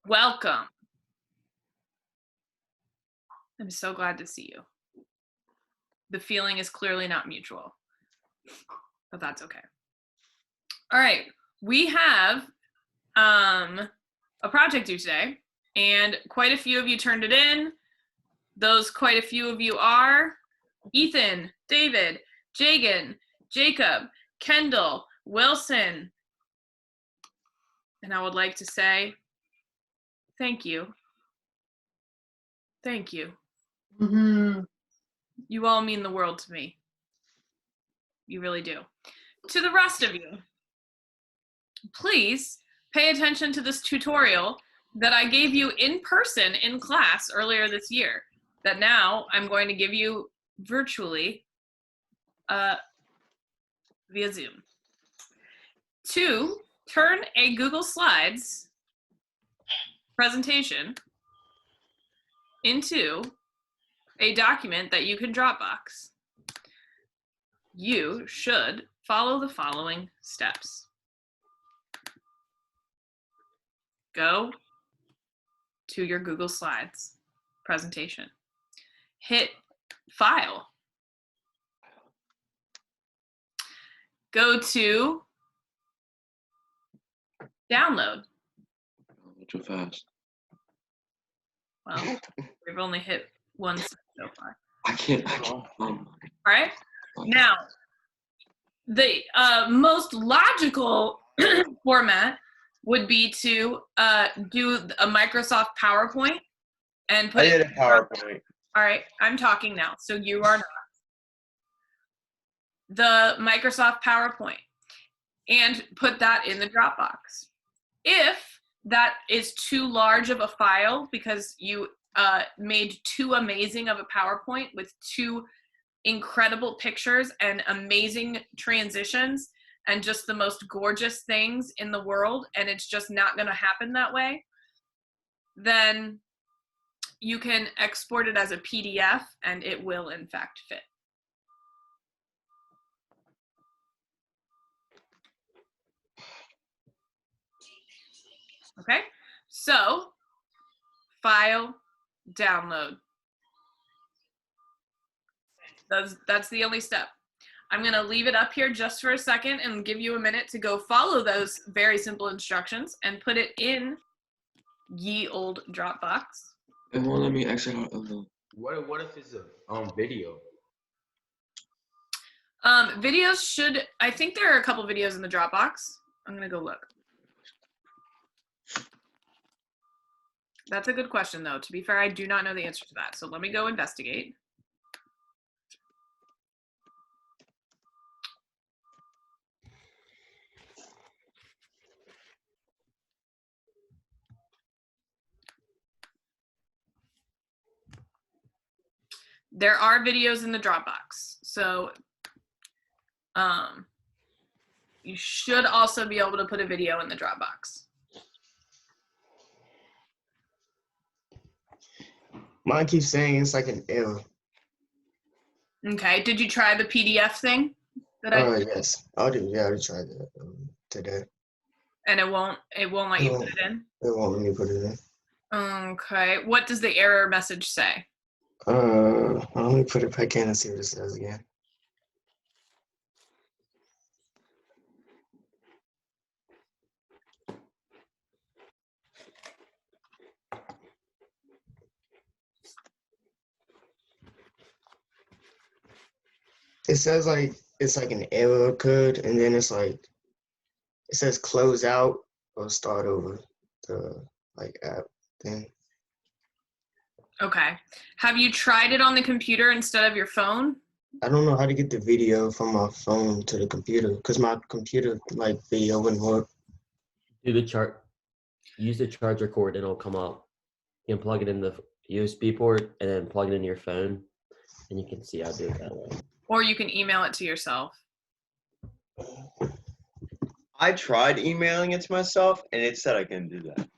Welcome. I'm so glad to see you. The feeling is clearly not mutual, but that's okay. All right, we have a project due today, and quite a few of you turned it in. Those quite a few of you are Ethan, David, Jagan, Jacob, Kendall, Wilson. And I would like to say thank you. Thank you. Mm-hmm. You all mean the world to me. You really do. To the rest of you, please pay attention to this tutorial that I gave you in person in class earlier this year, that now I'm going to give you virtually via Zoom. To turn a Google Slides presentation into a document that you can Dropbox, you should follow the following steps. Go to your Google Slides presentation. Hit File. Go to Download. Too fast. Well, we've only hit one step so far. I can't. All right. Now, the most logical format would be to do a Microsoft PowerPoint and put I it did a PowerPoint. All right, I'm talking now, so you are not. The Microsoft PowerPoint and put that in the Dropbox. If that is too large of a file because you made too amazing of a PowerPoint with two incredible pictures and amazing transitions and just the most gorgeous things in the world, and it's just not going to happen that way, then you can export it as a PDF and it will in fact fit. Okay, so file, download. That's the only step. I'm gonna leave it up here just for a second and give you a minute to go follow those very simple instructions and put it in ye old Dropbox. It won't let me exit out of the. What if it's a video? Videos should, I think there are a couple videos in the Dropbox. I'm gonna go look. That's a good question though. To be fair, I do not know the answer to that. So let me go investigate. There are videos in the Dropbox. So you should also be able to put a video in the Dropbox. Mine keeps saying it's like an error. Okay, did you try the PDF thing? Yes, I already tried that today. And it won't let you put it in? It won't let me put it in. Okay, what does the error message say? Let me put it back in and see what it says again. It says like it's like an error code, and then it's like it says close out or start over the like app thing. Okay. Have you tried it on the computer instead of your phone? I don't know how to get the video from my phone to the computer because my computer like video wouldn't work. Use the charger cord and it'll come up. You can plug it in the USB port and then plug it into your phone, and you can see how to do it that way. Or you can email it to yourself. I tried emailing it to myself, and it said I couldn't do that.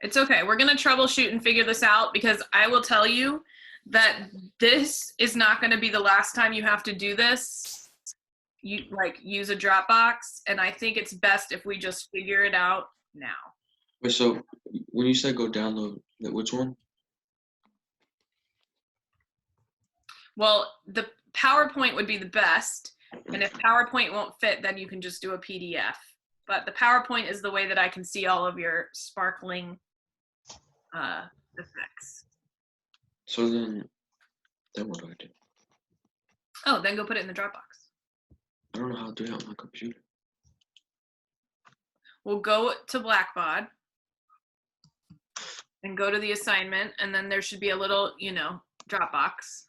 It's okay. We're going to troubleshoot and figure this out, because I will tell you that this is not going to be the last time you have to do this use a Dropbox, and I think it's best if we just figure it out now. Wait, so when you said go download, which one? Well, the PowerPoint would be the best, and if PowerPoint won't fit, then you can just do a PDF. But the PowerPoint is the way that I can see all of your sparkling effects. So then what do I do? Oh, then go put it in the Dropbox. I don't know how to do it on my computer. We'll go to Blackbaud and go to the assignment, and then there should be a little, Dropbox,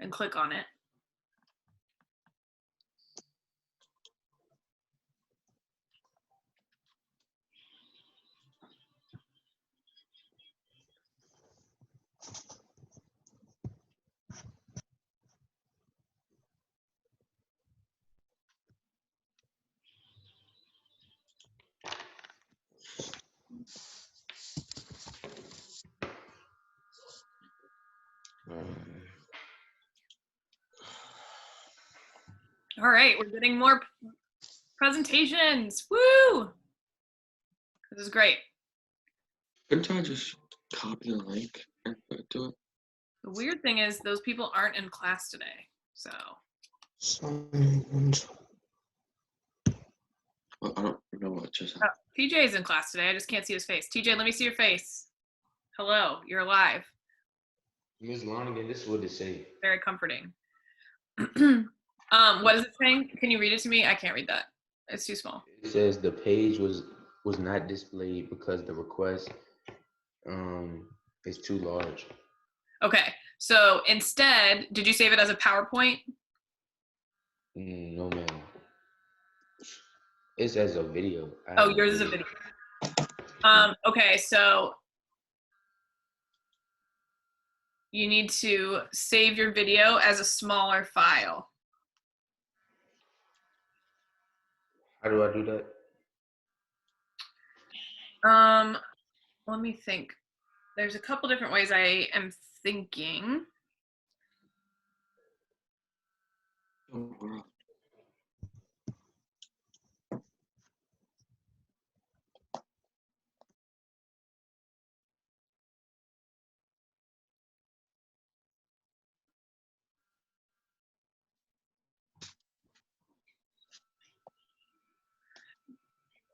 and click on it. All right, we're getting more presentations. Woo! This is great. Couldn't I just copy the link and put it to it? The weird thing is those people aren't in class today. So Well, I don't know what just oh, happened. TJ is in class today. I just can't see his face. TJ, let me see your face. Hello, you're alive. Ms. Lonigan, this is what it say. Very comforting. What is it saying? Can you read it to me? I can't read that. It's too small. It says the page was not displayed because the request is too large. Okay, so instead, did you save it as a PowerPoint? No, ma'am. It's as a video. Oh, yours is a video. Okay, so you need to save your video as a smaller file. How do I do that? Let me think. There's a couple different ways I am thinking. Oh, we're up.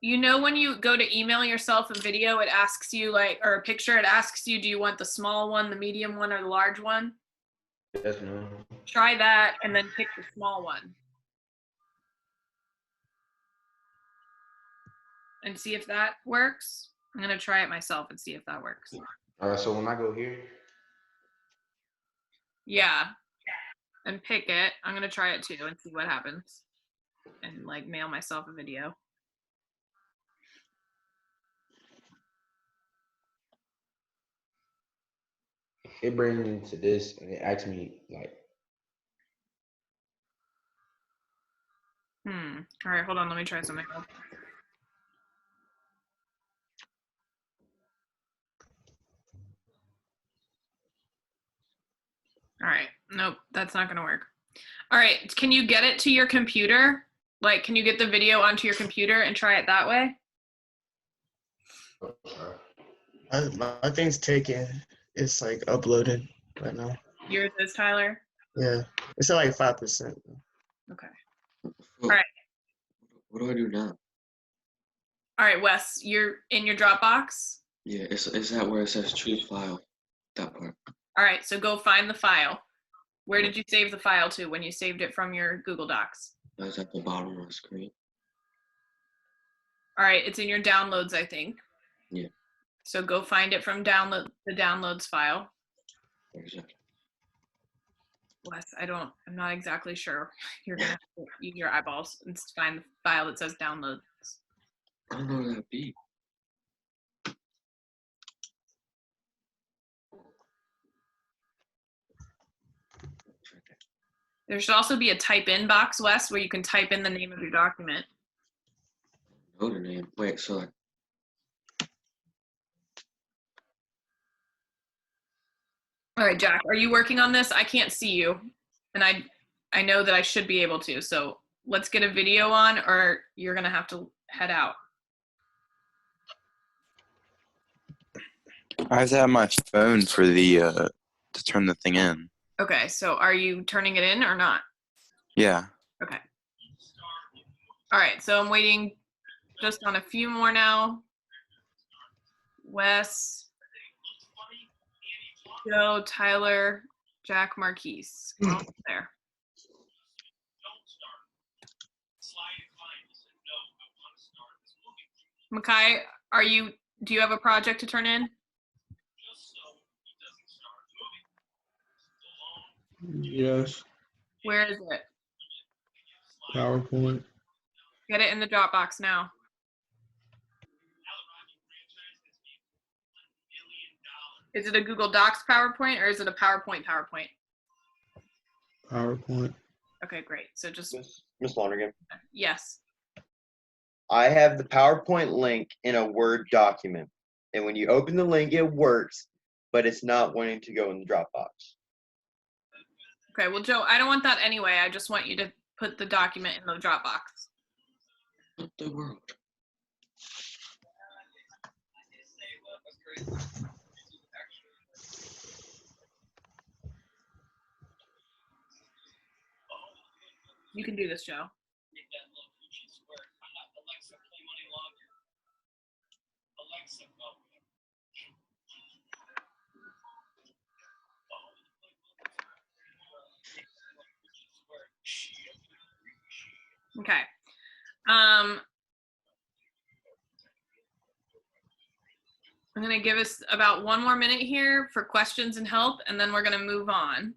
When you go to email yourself a video, it asks you or a picture, it asks you, do you want the small one, the medium one, or the large one? Yes, ma'am. Try that and then pick the small one. And see if that works. I'm gonna try it myself and see if that works. All right, so when I go here, Yeah, and pick it. I'm gonna try it too and see what happens. And mail myself a video. it brings me to this and it asks me All right, hold on. Let me try something else. All right. Nope, that's not going to work. All right. Can you get it to your computer? Can you get the video onto your computer and try it that way? My thing's taken. It's uploading right now. Yours is, Tyler? Yeah, it's at 5%. Okay. All right. What do I do now? All right, Wes, you're in your Dropbox? Yeah, it's that where it says choose file. That part. All right, so go find the file. Where did you save the file to when you saved it from your Google Docs? That's at the bottom of the screen. All right, it's in your downloads, I think. Yeah. So go find it from the downloads file. Where is it? Wes, I'm not exactly sure. You're gonna have to use your eyeballs and find the file that says downloads. I don't know where that'd be. It's right there. There should also be a type in box, Wes, where you can type in the name of your document. Know the name. Wait, so All right, Jack, are you working on this? I can't see you. And I know that I should be able to. So let's get a video on, or you're gonna have to head out. I have to have my phone for the to turn the thing in. Okay, so are you turning it in or not? Yeah. Okay. All right, so I'm waiting just on a few more now. Wes, Joe, Tyler, Jack, Marquise. We're all there. Makai, do you have a project to turn in? Yes, Where is it? PowerPoint. Get it in the Dropbox now. Is it a Google Docs PowerPoint or is it a PowerPoint? PowerPoint. Okay, great. So just, Miss Lonergan, yes. I have the PowerPoint link in a Word document, and when you open the link, it works, but it's not wanting to go in the Dropbox. Okay, well, Joe, I don't want that anyway. I just want you to put the document in the Dropbox. What the world? You can do this, Joe. Okay. I'm going to give us about 1 more minute here for questions and help, and then we're going to move on.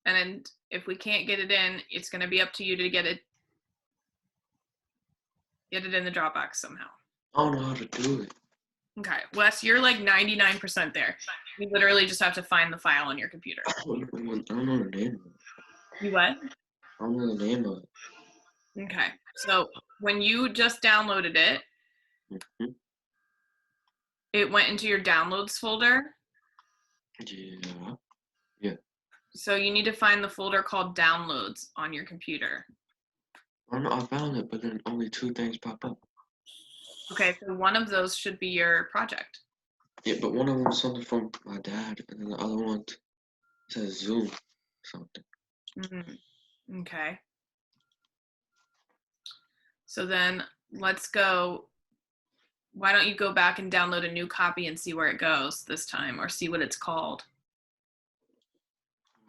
And then if we can't get it in, it's going to be up to you to get it in the Dropbox somehow. I don't know how to do it. Okay, Wes, you're like 99% there. You literally just have to find the file on your computer. I don't know the name of it. You what? I don't know the name of it. Okay, so when you just downloaded it, Mhm. it went into your downloads folder. Yeah. So you need to find the folder called downloads on your computer. I know I found it, but then only 2 things pop up. Okay, so one of those should be your project. Yeah, but one of them is something from my dad, and then the other one says Zoom something. Okay. So then let's go. Why don't you go back and download a new copy and see where it goes this time, or see what it's called?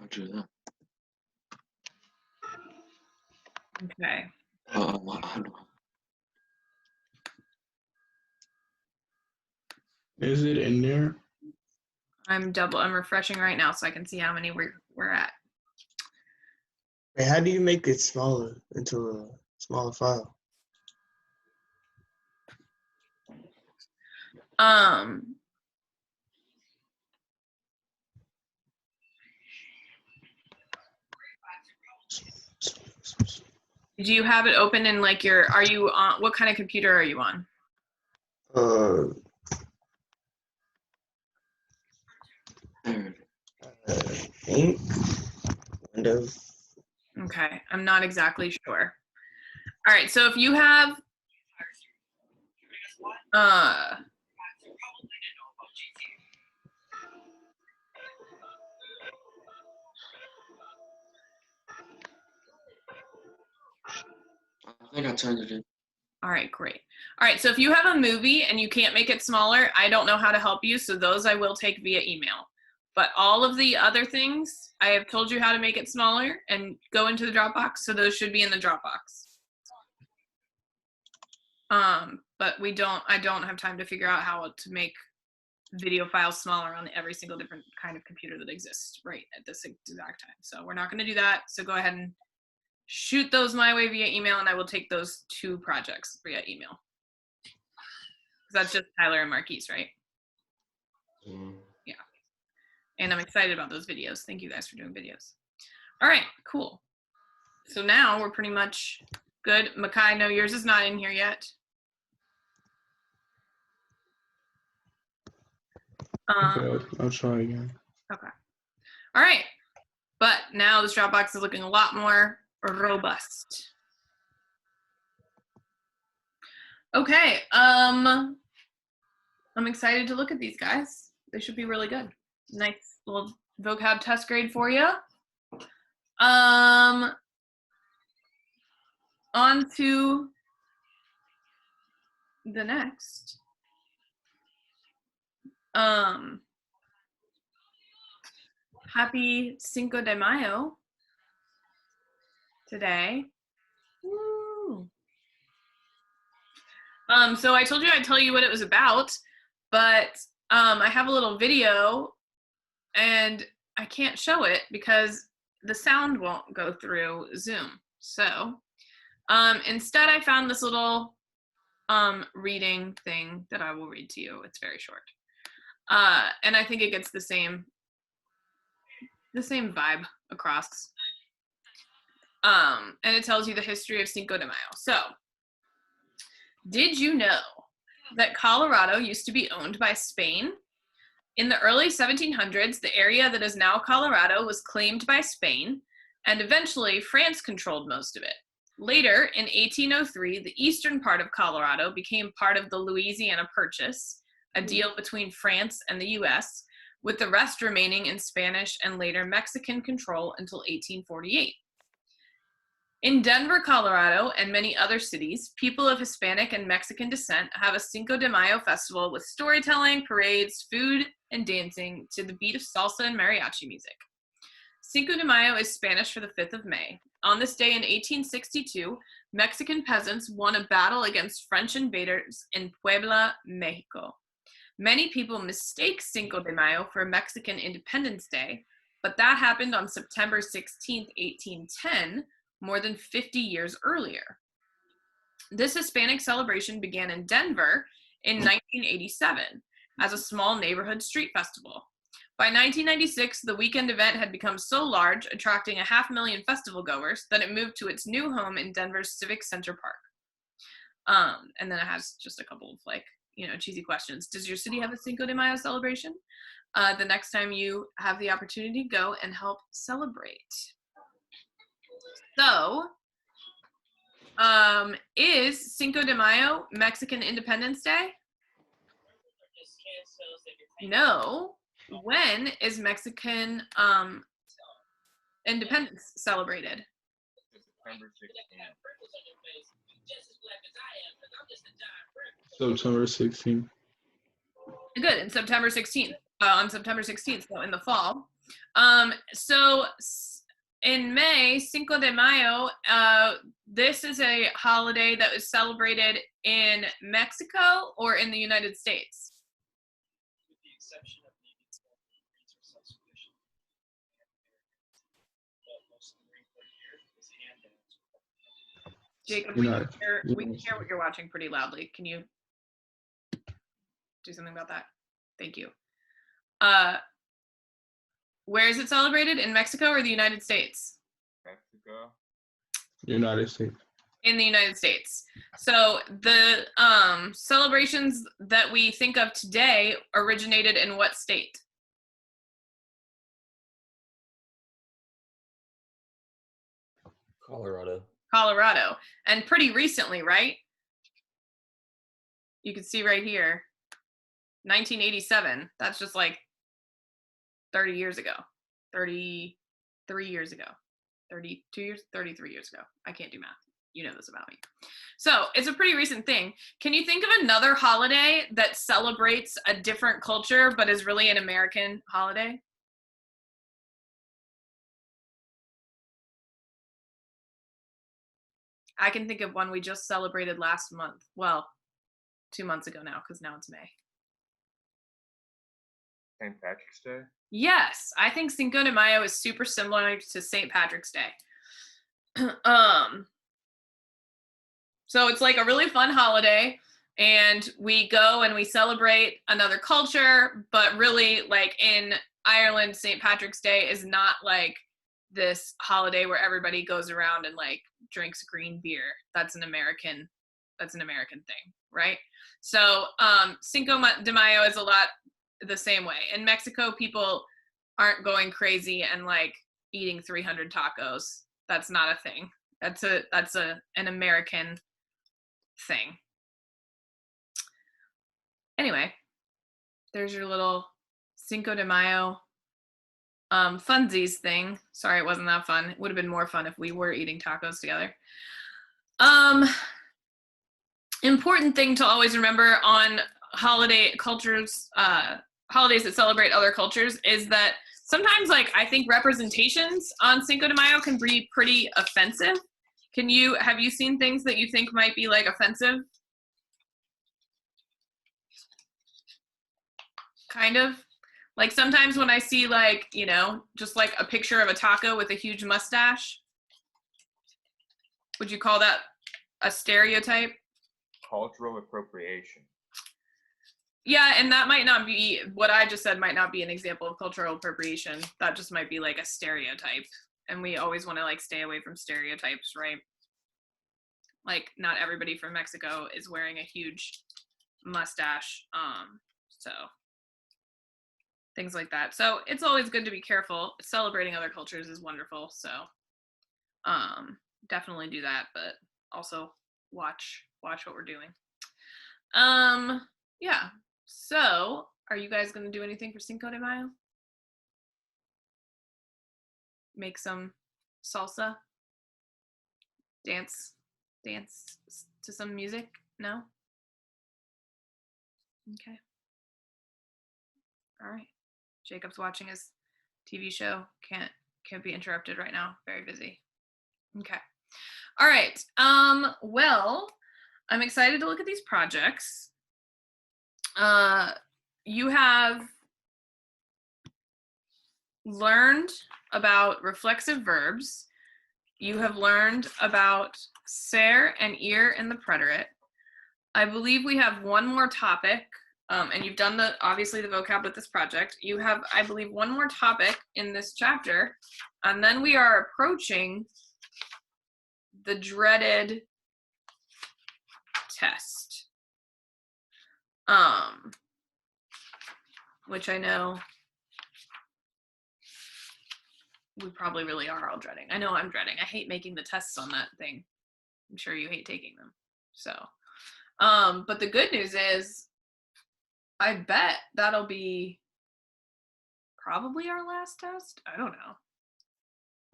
I'll do that. Okay. I know. Is it in there? I'm refreshing right now so I can see how many we're at. Wait, how do you make it smaller into a smaller file? Do you have it open in like are you on, what kind of computer are you on? Ink, Windows. Okay, I'm not exactly sure. All right, so if you have I think I turned it in. all right, great. All right, so if you have a movie and you can't make it smaller, I don't know how to help you, so those I will take via email. But all of the other things, I have told you how to make it smaller and go into the Dropbox, so those should be in the Dropbox. But I don't have time to figure out how to make video files smaller on every single different kind of computer that exists right at this exact time. So we're not going to do that. So go ahead and shoot those my way via email, and I will take those 2 projects via email. That's just Tyler and Marquise, right? Yeah. And I'm excited about those videos. Thank you guys for doing videos. All right, cool. So now we're pretty much good. Makai, no, yours is not in here yet. Okay, I'll try again. Okay. All right. But now this Dropbox is looking a lot more robust. Okay, I'm excited to look at these guys. They should be really good. Nice little vocab test grade for you. On to the next. Happy Cinco de Mayo today. Woo. So I told you I'd tell you what it was about, but I have a little video and I can't show it because the sound won't go through Zoom. So instead I found this little reading thing that I will read to you. It's very short. And I think it gets the same vibe across. And it tells you the history of Cinco de Mayo. So, did you know that Colorado used to be owned by Spain? In the early 1700s, the area that is now Colorado was claimed by Spain, and eventually France controlled most of it. Later, in 1803, the eastern part of Colorado became part of the Louisiana Purchase, a deal between France and the US, with the rest remaining in Spanish and later Mexican control until 1848. In Denver, Colorado, and many other cities, people of Hispanic and Mexican descent have a Cinco de Mayo festival with storytelling, parades, food, and dancing to the beat of salsa and mariachi music. Cinco de Mayo is Spanish for the 5th of May. On this day in 1862, Mexican peasants won a battle against French invaders in Puebla, Mexico. Many people mistake Cinco de Mayo for Mexican Independence Day, but that happened on September 16, 1810, more than 50 years earlier. This Hispanic celebration began in Denver in 1987 as a small neighborhood street festival. By 1996, the weekend event had become so large, attracting 500,000 festival goers, that it moved to its new home in Denver's Civic Center Park. And then it has just a couple of cheesy questions. Does your city have a Cinco de Mayo celebration? The next time you have the opportunity, go and help celebrate. So, is Cinco de Mayo Mexican Independence Day? No. When is Mexican independence celebrated? September 16th. Good, in September 16th. On September 16th, so in the fall. So in May, Cinco de Mayo, this is a holiday that was celebrated in Mexico or in the United States? With the exception of maybe some Marines or self-sufficient most of the Marine Corps year is handouts. Jacob, we can hear what you're watching pretty loudly. Can you do something about that? Thank you. Where is it celebrated? In Mexico or the United States? Mexico. United States. In the United States. So the celebrations that we think of today originated in what state? Colorado. Colorado. And pretty recently, right? You can see right here, 1987. That's just like 30 years ago. 33 years ago. 32 years, 33 years ago. I can't do math. You know this about me. So it's a pretty recent thing. Can you think of another holiday that celebrates a different culture but is really an American holiday? I can think of one we just celebrated last month. Well, 2 months ago now, because now it's May. St. Patrick's Day. Yes, I think Cinco de Mayo is super similar to St. Patrick's Day. So it's like a really fun holiday, and we go and we celebrate another culture, but really, like in Ireland, St. Patrick's Day is not like this holiday where everybody goes around and like drinks green beer. That's an American thing, right? So Cinco de Mayo is a lot the same way. In Mexico, people aren't going crazy and like eating 300 tacos. That's not a thing. That's an American thing. Anyway, there's your little Cinco de Mayo funsies thing. Sorry, it wasn't that fun. It would have been more fun if we were eating tacos together. Important thing to always remember on holiday cultures, holidays that celebrate other cultures, is that sometimes, like, I think representations on Cinco de Mayo can be pretty offensive. Have you seen things that you think might be like offensive? Kind of. Like sometimes when I see, like, you know, just like a picture of a taco with a huge mustache, would you call that a stereotype? Cultural appropriation. Yeah, and that might not be, what I just said might not be an example of cultural appropriation. That just might be like a stereotype. And we always want to like stay away from stereotypes, right? Like not everybody from Mexico is wearing a huge mustache. So things like that. So it's always good to be careful. Celebrating other cultures is wonderful. So definitely do that, but also watch what we're doing. Yeah. So are you guys going to do anything for Cinco de Mayo? Make some salsa? Dance to some music? No? Okay. All right. Jacob's watching his TV show. Can't be interrupted right now. Very busy. Okay. All right. Well, I'm excited to look at these projects. You have learned about reflexive verbs. You have learned about ser and ir in the preterite. I believe we have one more topic, and you've done obviously the vocab with this project. You have, I believe, one more topic in this chapter, and then we are approaching the dreaded test, which I know we probably really are all dreading. I know I'm dreading. I hate making the tests on that thing. I'm sure you hate taking them. So, but the good news is, I bet that'll be probably our last test. I don't know.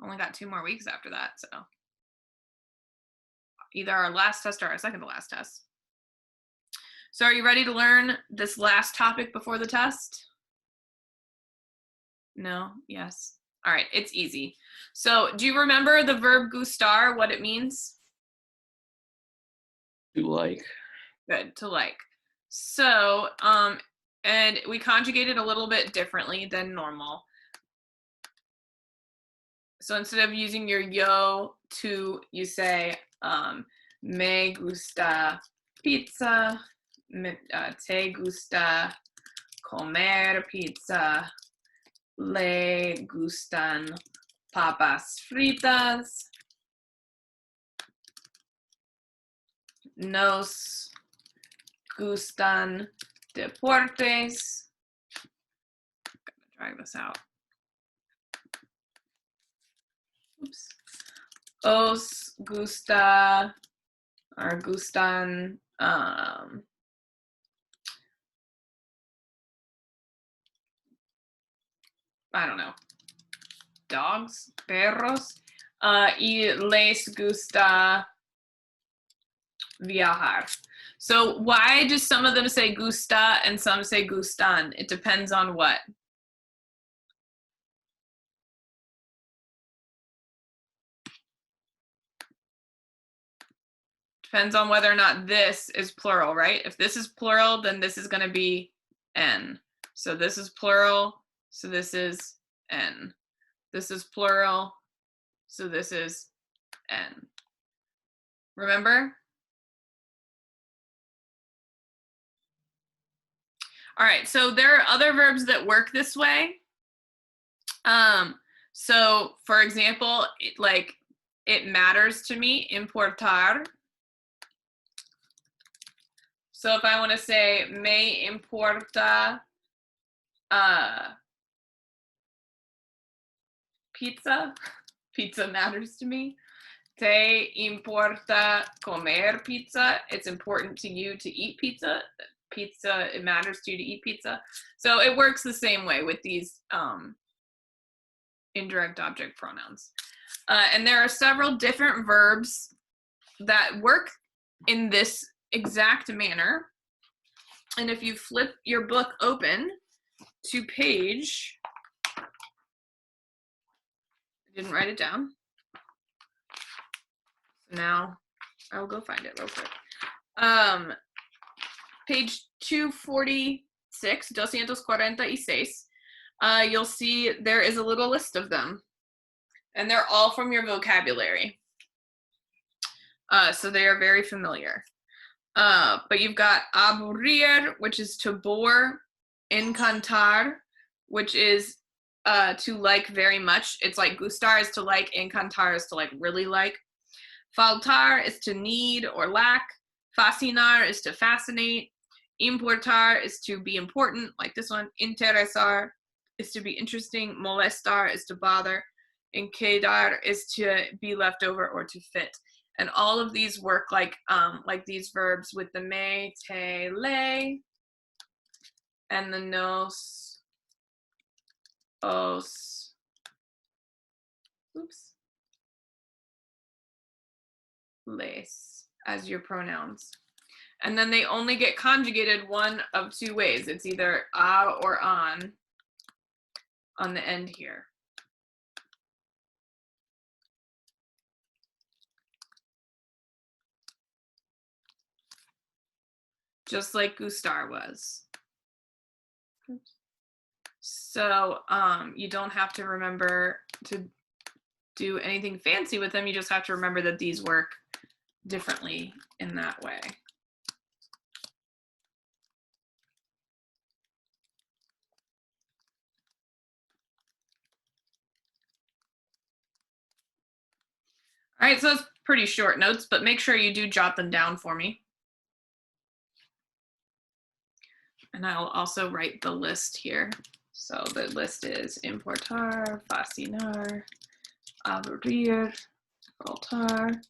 Only got 2 more weeks after that, so either our last test or our second to last test. So are you ready to learn this last topic before the test? No? Yes. All right, it's easy. So do you remember the verb gustar, what it means? To like. Good, to like. So, and we conjugate it a little bit differently than normal. So instead of using your yo to, you say, me gusta pizza, te gusta comer pizza, le gustan papas fritas, nos gustan deportes. Gotta drag this out. Oops. Os gusta or gustan I don't know, dogs, perros, y les gusta viajar. So why do some of them say gusta and some say gustan? It depends on what? Depends on whether or not this is plural, right? If this is plural, then this is going to be n. So this is plural, so this is n. This is plural, so this is n. Remember? All right, so there are other verbs that work this way. So for example, it matters to me, importar. So if I want to say me importa pizza? Pizza matters to me. Te importa comer pizza? It's important to you to eat pizza. Pizza, it matters to you to eat pizza. So it works the same way with these indirect object pronouns. And there are several different verbs that work in this exact manner. And if you flip your book open to page, I didn't write it down. So now I'll go find it real quick. Page 246, 246, you'll see there is a little list of them. And they're all from your vocabulary. So they are very familiar. But you've got aburrir, which is to bore, encantar, which is to like very much. It's like gustar is to like, encantar is to like really like. Faltar is to need or lack. Fascinar is to fascinate. Importar is to be important, like this one. Interesar is to be interesting. Molestar is to bother. And quedar is to be left over or to fit. And all of these work like these verbs with the me, te, le, and the nos, os, les as your pronouns. And then they only get conjugated one of two ways. It's either a or on the end here. Just like gustar was. So you don't have to remember to do anything fancy with them. You just have to remember that these work differently in that way. All right, so it's pretty short notes, but make sure you do jot them down for me. And I'll also write the list here. So the list is importar, fascinar, aburrir, faltar,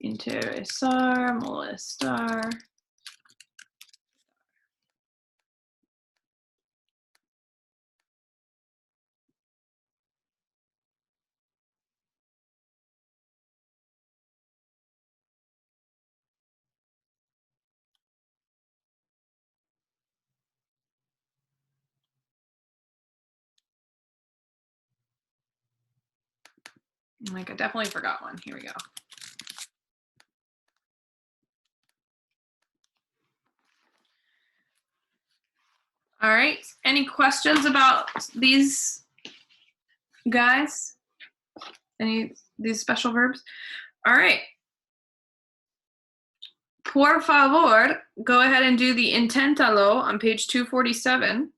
interesar, molestar. Like I definitely forgot one. Here we go. All right. Any questions about these guys? These special verbs? All right. Por favor, go ahead and do the inténtalo on page 247.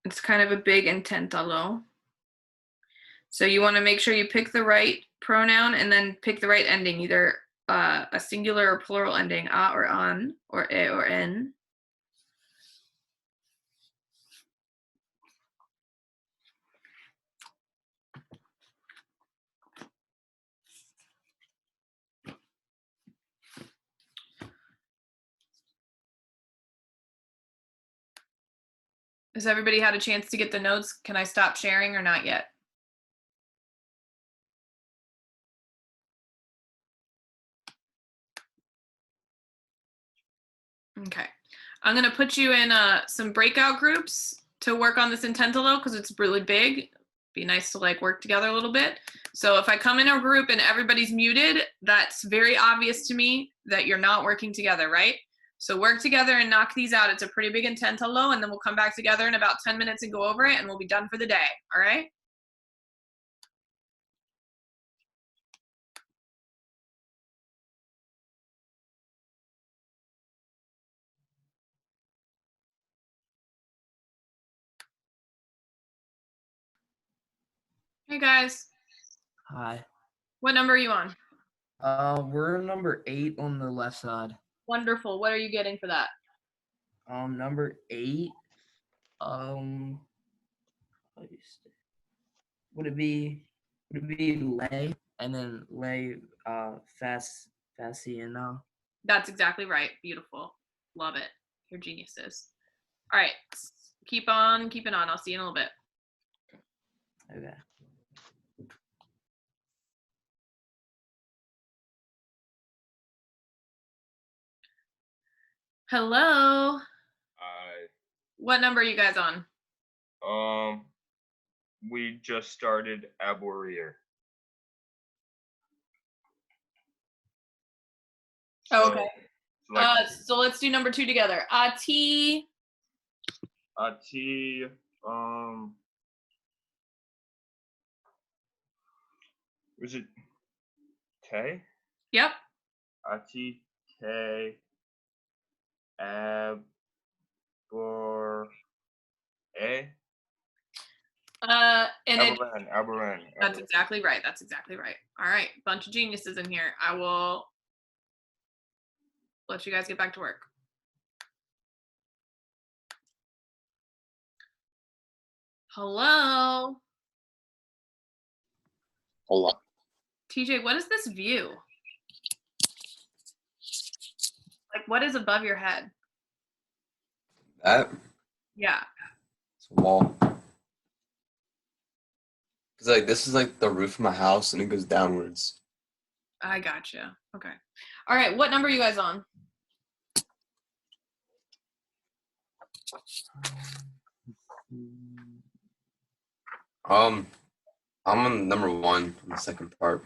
It's kind of a big inténtalo. So you want to make sure you pick the right pronoun and then pick the right ending, either a singular or plural ending, a or an, or e or en. Has everybody had a chance to get the notes? Can I stop sharing or not yet? Okay. I'm going to put you in some breakout groups to work on this inténtalo because it's really big. Be nice to like work together a little bit. So if I come in a group and everybody's muted, that's very obvious to me that you're not working together, right? So work together and knock these out. It's a pretty big inténtalo, and then we'll come back together in about 10 minutes and go over it, and we'll be done for the day, all right? Hey guys, Hi. what number are you on? We're number 8 on the left side. Wonderful. What are you getting for that? Number 8. How do you say- Would it be lay and then lay fasciano? That's exactly right. Beautiful. Love it. You're geniuses. All right. Keep on keeping on. I'll see you in a little bit. Okay. Hello. I What number are you guys on? we just started Abourier. Oh, okay. So like So let's do number 2 together. Ati. Ati, was it Te? Yep. Ati, Te, Abor, E? And it, Aboran. that's exactly right. That's exactly right. All right. Bunch of geniuses in here. I will let you guys get back to work. Hello. Hold on. TJ, what is this view? Like, what is above your head? That Yeah. it's a wall. Cause like this is like the roof of my house and it goes downwards. I gotcha. Okay. All right. What number are you guys on? I'm on number 1 on the second part.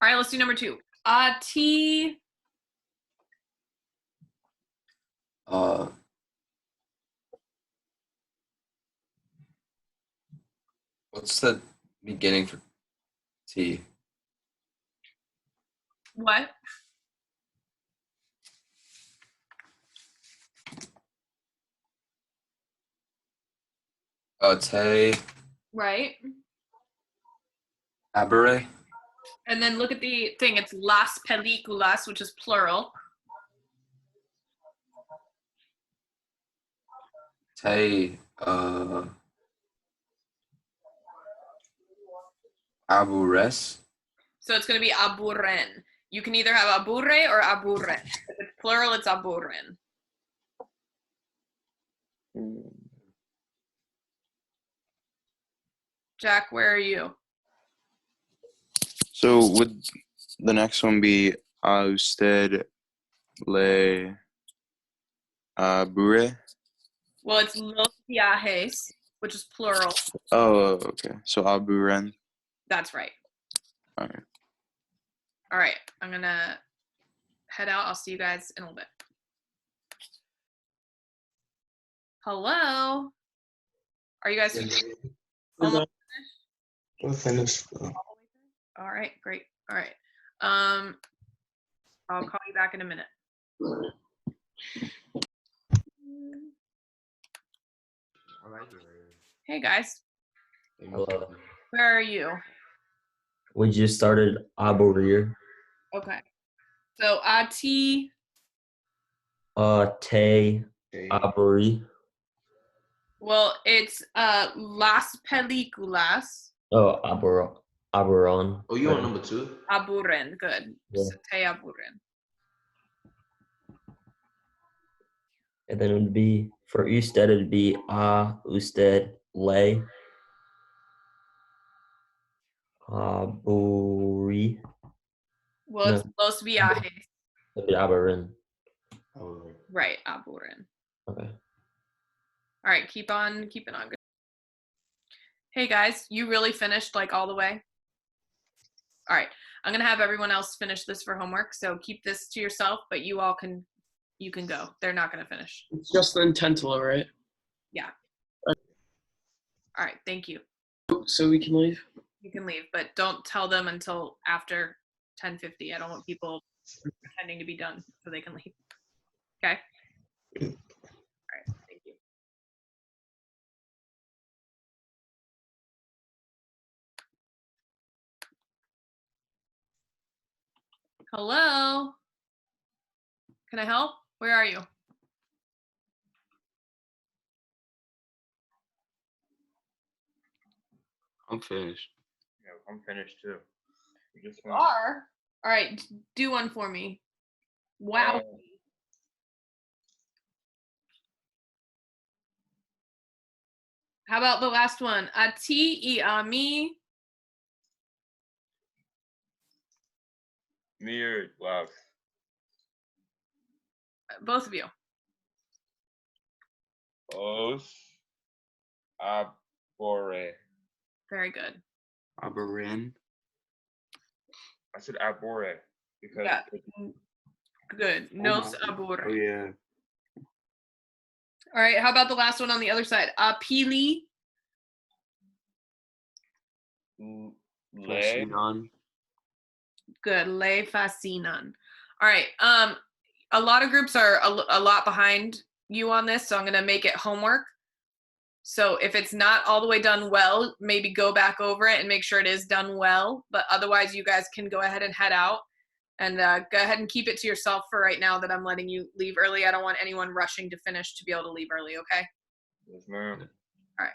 All right. Let's do number 2. Ati. What's the beginning for T? What? Te Right. Abere. And then look at the thing. It's las películas, which is plural. Te Abures. So it's going to be aburren. You can either have aburre or aburren. If it's plural, it's aburren. Jack, where are you? So would the next one be usted le bure? Well, it's los viajes, which is plural. Oh, okay. So aburen. That's right. All right. All right. I'm going to head out. I'll see you guys in a little bit. Hello? Are you guys almost finished? We're finished. All right, great. All right. I'll call you back in a minute. Hey guys, Hello. where are you? We just started Abourier. Okay. So Ati. Te Abouri. Well, it's las películas. Oh, Aburon. Oh, you on number 2? Aburren. Good. Yeah. So te aburren. And then it would be for usted, it'd be usted lay. Abouri. Well, it's los viajes. It'd be Aburin. Oh, Right, aburren. Okay. All right, keep on keeping on. Hey guys, you really finished like all the way? All right, I'm gonna have everyone else finish this for homework. So keep this to yourself, but you can go. They're not gonna finish. It's just the intentional, right? Yeah. All right, thank you. So we can leave? You can leave, but don't tell them until after 10:50. I don't want people pretending to be done so they can leave. Okay? All right, thank you. Hello? Can I help? Where are you? I'm finished. Yeah, I'm finished too. We just You finished. are? All right, do one for me. Wow. How about the last one? A ti y a mí. Mirrored love. Both of you. Os abore. Very good. Aberrin. I said abore because Yeah. Good. Nos Oh aburre. yeah. All right, how about the last one on the other side? A pili. le. Fascinon. Good. Le fascinan. All right. A lot of groups are a lot behind you on this, so I'm gonna make it homework. So if it's not all the way done well, maybe go back over it and make sure it is done well. But otherwise, you guys can go ahead and head out and go ahead and keep it to yourself for right now that I'm letting you leave early. I don't want anyone rushing to finish to be able to leave early, okay? Yes, ma'am. All right.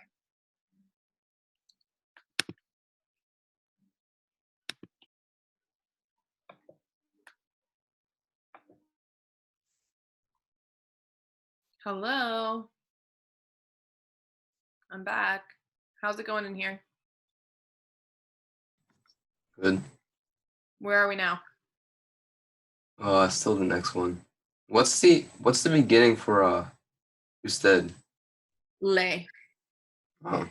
Hello. I'm back. How's it going in here? Good. Where are we now? Still the next one. What's the beginning for usted? Le. Oh,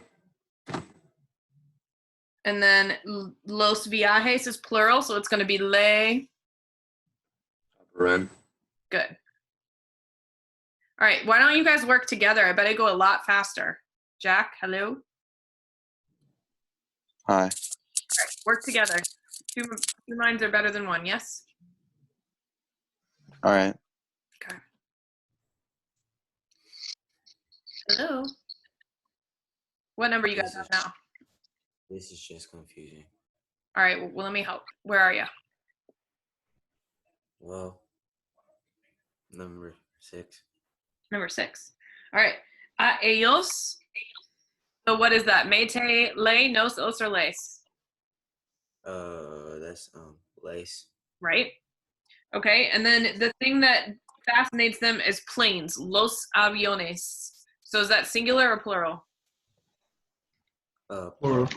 And then los viajes is plural, so it's going to be le. Aberrin. Good. All right, why don't you guys work together? I bet it go a lot faster. Jack, hello? Hi. All right, work together. Two minds are better than one, yes? All right. Okay. Hello? What number you guys have now? This is just confusing. All right, well, let me help. Where are you? Well, number 6. Number 6. All right. A ellos. So what is that? Mete, le, nos, os, or les? That's lace. Right? Okay, and then the thing that fascinates them is planes. Los aviones. So is that singular or plural? Plural.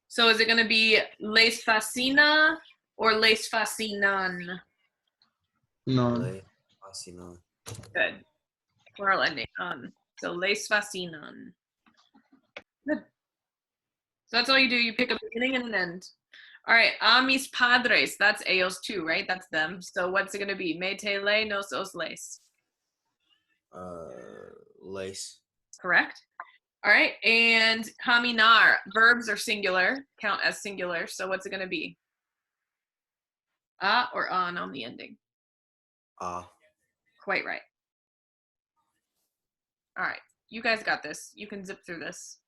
So is it going to be les fascina or les fascinan? No. Le fascinon. Good. Plural ending. So les fascinan. Good. So that's all you do. You pick a beginning and an end. All right. A mis padres. That's ellos too, right? That's them. So what's it going to be? Mete le, nos os les. Lace. Correct. All right. And caminar. Verbs are singular. Count as singular. So what's it going to be? A or on the ending? Quite right. All right. You guys got this. You can zip through this.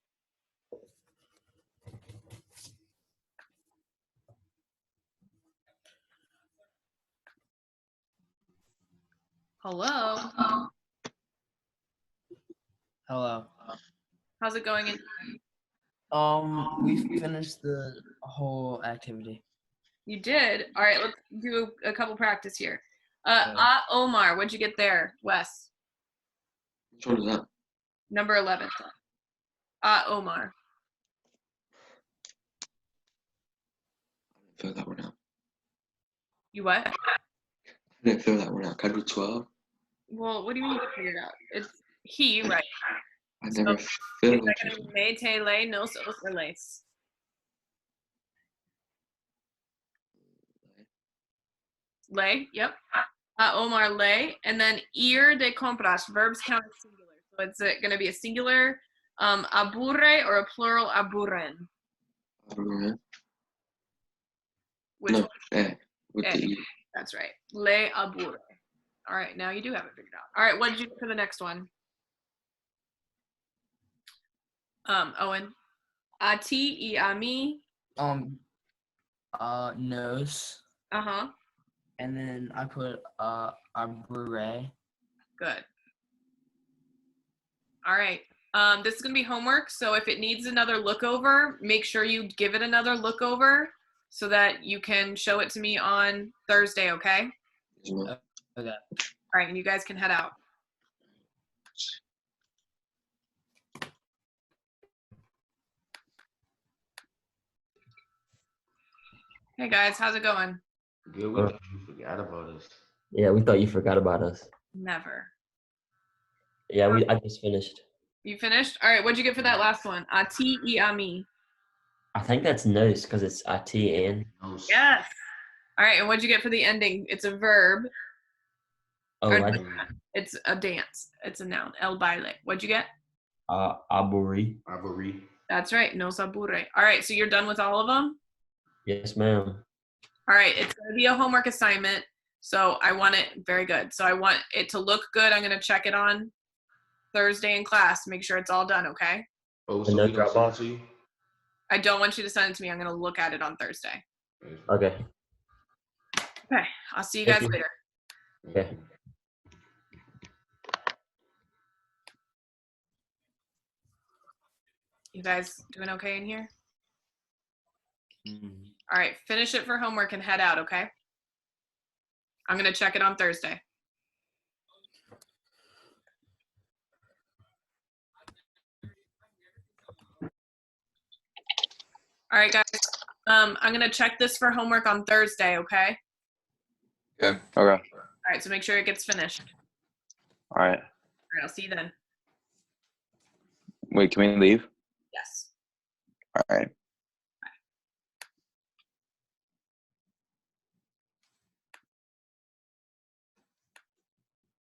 Hello. Hello. How's it going? We finished the whole activity. You did. All right. Let's do a couple practice here. Omar, what'd you get there, Wes? Which one is that? Number 11. Omar. I didn't fill that one out. You what? I didn't fill that one out. Can I do 12? Well, what do you mean you figured out? It's he, right? I So, never is filled that it. going to be mete, le, nos, os, or les? Le, yep. Omar, le. And then ir de compras. Verbs count as singular. So it's going to be a singular aburre or a plural aburren? Aberrin. Which No, one? with the E. That's right. Le aburre. All right, now you do have it figured out. All right, what did you do for the next one? Owen. A ti y a mí. Nose. Uh-huh. and then I put arbore. Good. All right. This is gonna be homework, so if it needs another look over, make sure you give it another look over so that you can show it to me on Thursday, okay? Yes, ma'am. Okay. All right, and you guys can head out. Hey guys, how's it going? Good, we thought you forgot about us. Yeah, we thought you forgot about us. Never. Yeah, I just finished. You finished? All right, what'd you get for that last one? Ati I ami. I think that's nose because it's IT and. Yes. All right, and what'd you get for the ending? It's a verb. Oh, Or I it's a dance. It's a noun. El baile. What'd you get? Aburi. Arbore. That's right. Nos aburre. All right, so you're done with all of them? Yes, ma'am. All right, it's going to be a homework assignment. So I want it very good. So I want it to look good. I'm going to check it on Thursday in class. Make sure it's all done, okay? Oh, And so no we don't drop send it off? to you? I don't want you to send it to me. I'm going to look at it on Thursday. Okay. Okay, I'll see you Thank guys you. later. Okay. You guys doing okay in here? Mm-hmm. All right, finish it for homework and head out, okay? I'm going to check it on Thursday. All right, guys. I'm going to check this for homework on Thursday, okay? Okay. Okay. All right, so make sure it gets finished. All right. All right, I'll see you then. Wait, can we leave? Yes. All right.